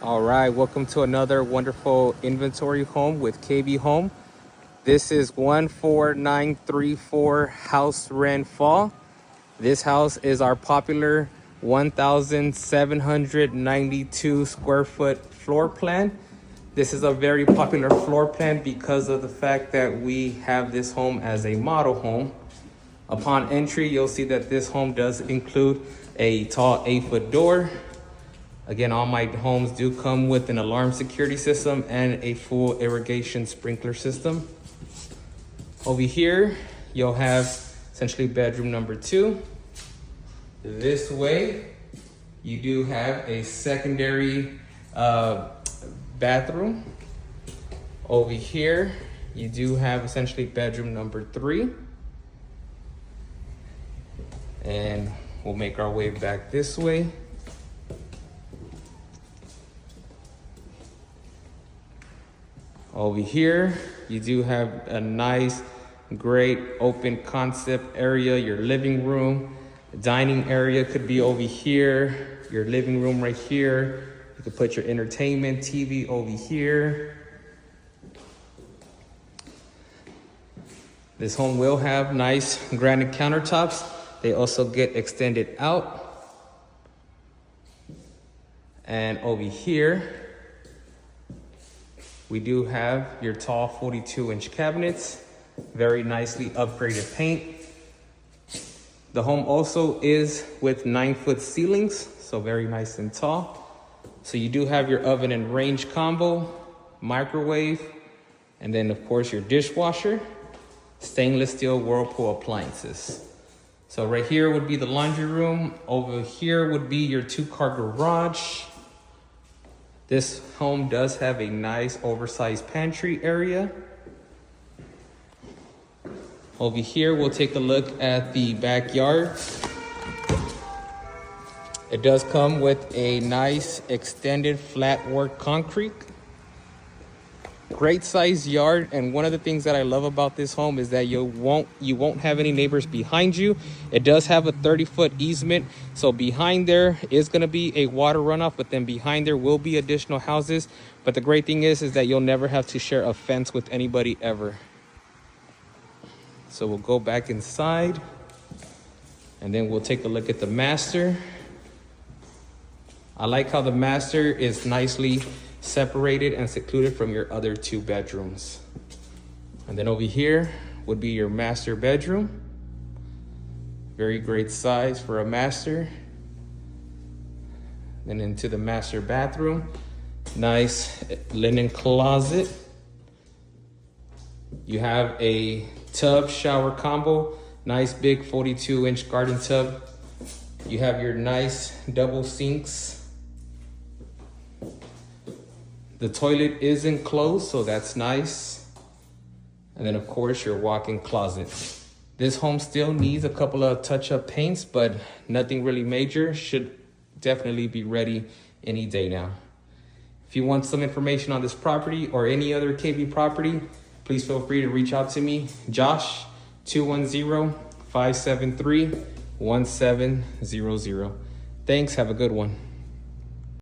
All right, welcome to another wonderful inventory home with KB Home. This is 14934 House Rent Fall. This house is our popular 1,792 square foot floor plan. This is a very popular floor plan because of the fact that we have this home as a model home. Upon entry, you'll see that this home does include a tall 8-foot door. Again, all my homes do come with an alarm security system and a full irrigation sprinkler system. Over here, you'll have essentially bedroom number 2. This way, you do have a secondary bathroom. Over here, you do have essentially bedroom number 3. And we'll make our way back this way. Over here, you do have a nice, great open concept area. Your living room, dining area could be over here. Your living room right here. You could put your entertainment TV over here. This home will have nice granite countertops. They also get extended out. And over here, we do have your tall 42-inch cabinets, very nicely upgraded paint. The home also is with 9-foot ceilings, so very nice and tall. So you do have your oven and range combo, microwave, and then of course your dishwasher, stainless steel Whirlpool appliances. So right here would be the laundry room. Over here would be your 2-car garage. This home does have a nice oversized pantry area. Over here, we'll take a look at the backyard. It does come with a nice extended flat work concrete. Great size yard, and one of the things that I love about this home is that you won't have any neighbors behind you. It does have a 30-foot easement, so behind there is going to be a water runoff, but then behind there will be additional houses. But the great thing is that you'll never have to share a fence with anybody ever. So we'll go back inside, and then we'll take a look at the master. I like how the master is nicely separated and secluded from your other 2 bedrooms. And then over here would be your master bedroom. Very great size for a master. Then into the master bathroom. Nice linen closet. You have a tub shower combo. Nice big 42-inch garden tub. You have your nice double sinks. The toilet is enclosed, so that's nice. And then of course your walk-in closet. This home still needs a couple of touch-up paints, but nothing really major. Should definitely be ready any day now. If you want some information on this property or any other KB property, please feel free to reach out to me, Josh, 210-573-1700. Thanks, have a good one.